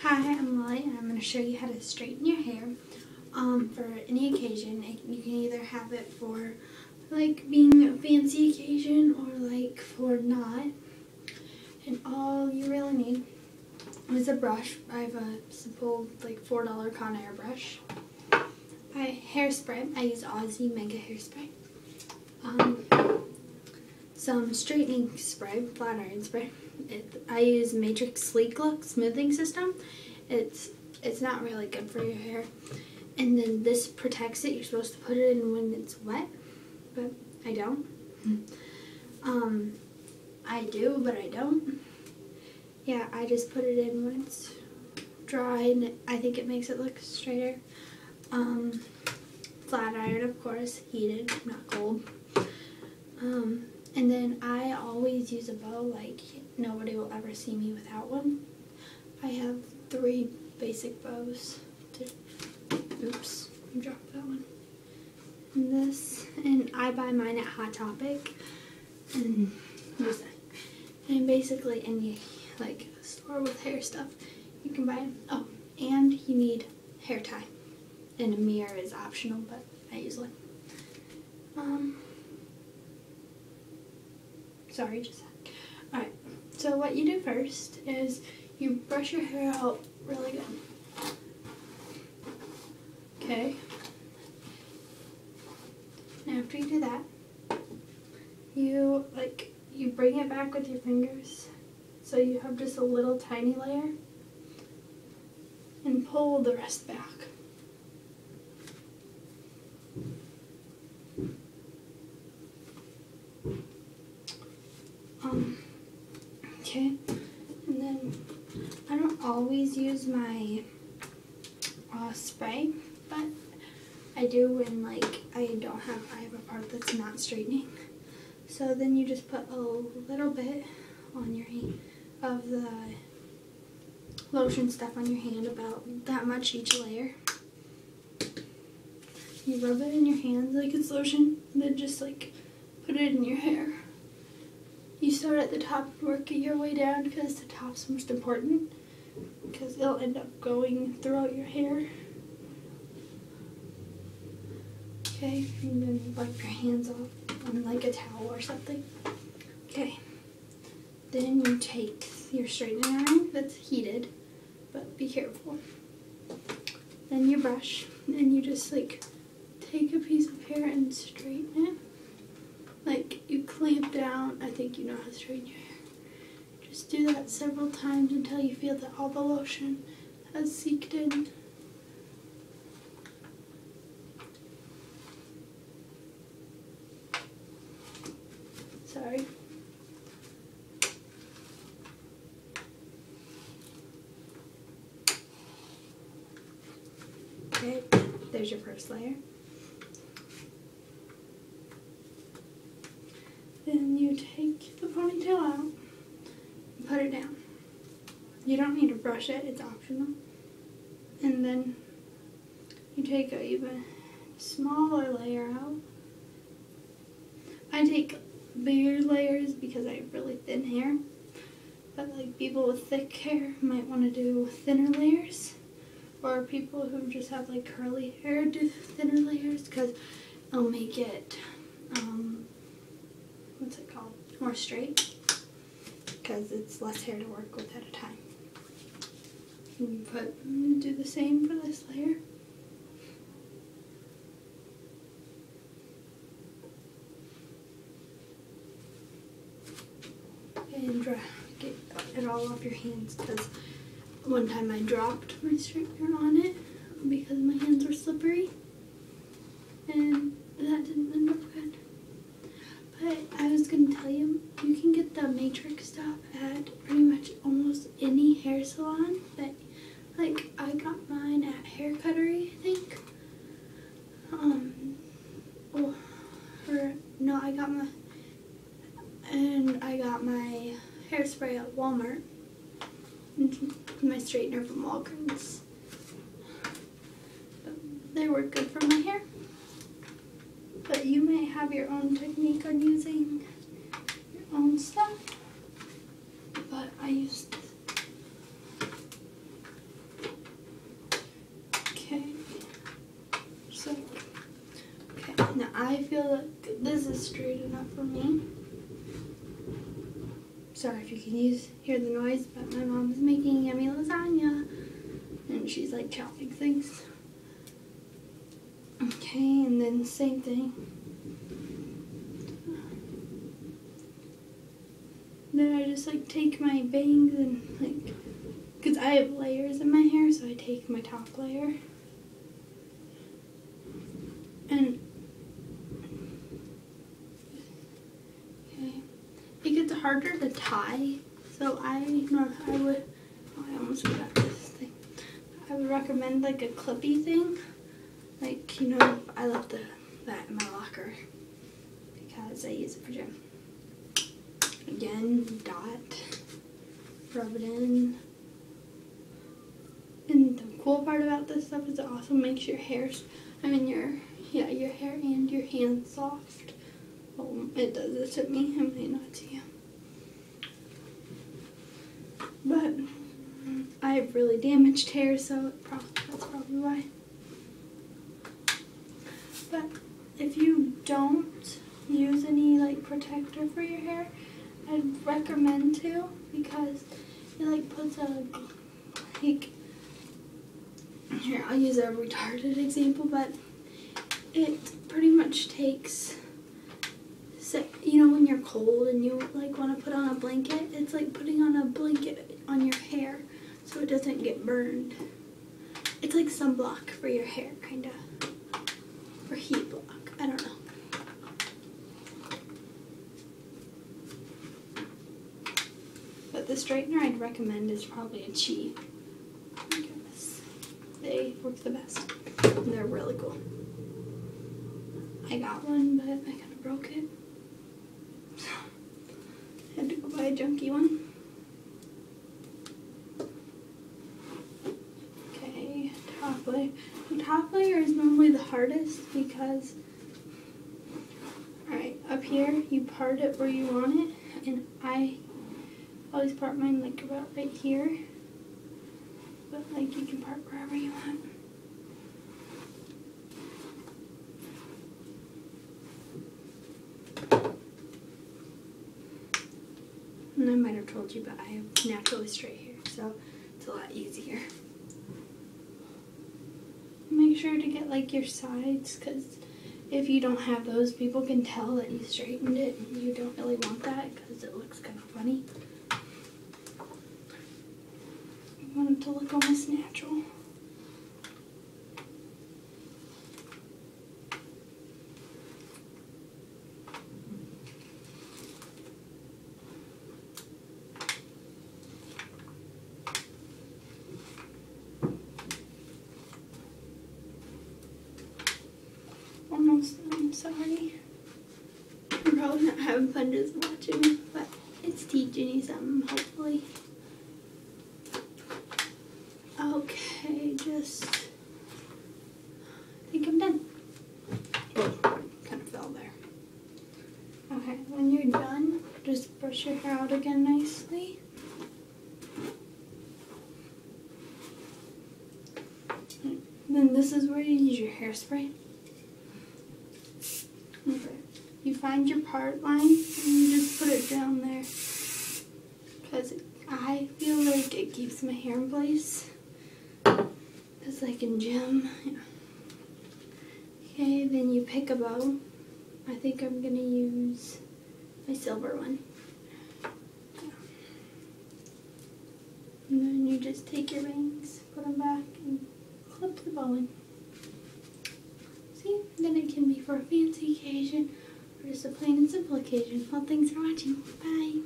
Hi, I'm Lily, and I'm going to show you how to straighten your hair for any occasion. You can either have it for like being a fancy occasion or like for not. And all you really need is a brush. I have a simple like $4 Conair brush. Hairspray. I use Aussie Mega Hairspray. Some straightening spray, flat iron spray. I use Matrix Sleek Look Smoothing System. It's not really good for your hair. And then this protects it. You're supposed to put it in when it's wet, but I don't. I do, but I don't. Yeah, I just put it in when it's dry, and I think it makes it look straighter. Flat iron, of course, heated, not cold. And then I always use a bow, like nobody will ever see me without one. I have 3 basic bows. Oops, I dropped that one. And this, and I buy mine at Hot Topic, and use that. And basically any like store with hair stuff, you can buy it. Oh, and you need hair tie, and a mirror is optional, but I use one. Sorry, just a sec. Alright, so what you do first is you brush your hair out really good. Okay. And after you do that, you bring it back with your fingers so you have just a little tiny layer and pull the rest back. Okay, and then I don't always use my spray, but I do when like I have a part that's not straightening. So then you just put a little bit on your hand of the lotion stuff on your hand, about that much each layer. You rub it in your hands like it's lotion, and then just like put it in your hair. You start at the top and work your way down because the top's most important, because it'll end up going throughout your hair. Okay, and then wipe your hands off on like a towel or something. Okay, then you take your straightening iron that's heated, but be careful. Then your brush, and you just like take a piece of hair and straighten it. Like you clamp down. I think you know how to straighten your hair. Just do that several times until you feel that all the lotion has seeped in. Sorry. Okay, there's your first layer. Then you take the ponytail out and put it down. You don't need to brush it, it's optional. And then you take an even smaller layer out. I take bigger layers because I have really thin hair. But like people with thick hair might want to do thinner layers. Or people who just have like curly hair do thinner layers because it'll make it what's it called? More straight, because it's less hair to work with at a time. You do the same for this layer. And get it all off your hands, because one time I dropped my straightener on it because my hands were slippery, and that didn't end up good. But I was going to tell you, you can get the Matrix stuff at pretty much almost any hair salon. But like I got mine at Hair Cuttery, I think. I got my hairspray at Walmart. And my straightener from Walgreens. They work good for my hair. But you may have your own technique on using your own stuff. But I use this. I feel like this is straight enough for me. Sorry if you can hear the noise, but my mom is making yummy lasagna and she's like chopping things. Okay, and then same thing. Then I just like take my bangs and like, because I have layers in my hair, so I take my top layer and it gets harder to tie, so I almost forgot this thing. I would recommend like a clippy thing, like, you know, I left that in my locker because I use it for gym. Again, dot, rub it in. And the cool part about this stuff is it also makes your hair, your hair and your hands soft. Well, it does it to me, it might not to you. But I have really damaged hair, so that's probably why. But if you don't use any like protector for your hair, I'd recommend to, because it like puts a, like, here, I'll use a retarded example, but it pretty much takes, you know, when you're cold and you like want to put on a blanket, it's like putting on a blanket on your hair so it doesn't get burned. It's like sunblock for your hair, kind of, or heat block, I don't know. But the straightener I'd recommend is probably a Chi. Oh my goodness. They work the best. They're really cool. I got one, but I kind of broke it. So I had to go buy a junky one. Okay, top layer. The top layer is normally the hardest because, alright, up here you part it where you want it, and I always part mine like about right here, but like you can part wherever you want. And I might have told you, but I have naturally straight hair, so it's a lot easier. Make sure to get like your sides, because if you don't have those, people can tell that you straightened it, and you don't really want that because it looks kind of funny. I want it to look almost natural. Almost done, sorry. You're probably not having fun just watching, but it's teaching you something, hopefully. Okay, I think I'm done. Oh, kind of fell there. Okay, when you're done, just brush your hair out again nicely. Then this is where you use your hairspray. Okay. You find your part line and you just put it down there, because I feel like it keeps my hair in place. It's like in gym. Yeah. Okay, then you pick a bow. I think I'm gonna use my silver one. And then you just take your bangs, put them back, and clip the bow in. See? Then it can be for a fancy occasion or just a plain and simple occasion. Well, thanks for watching. Bye.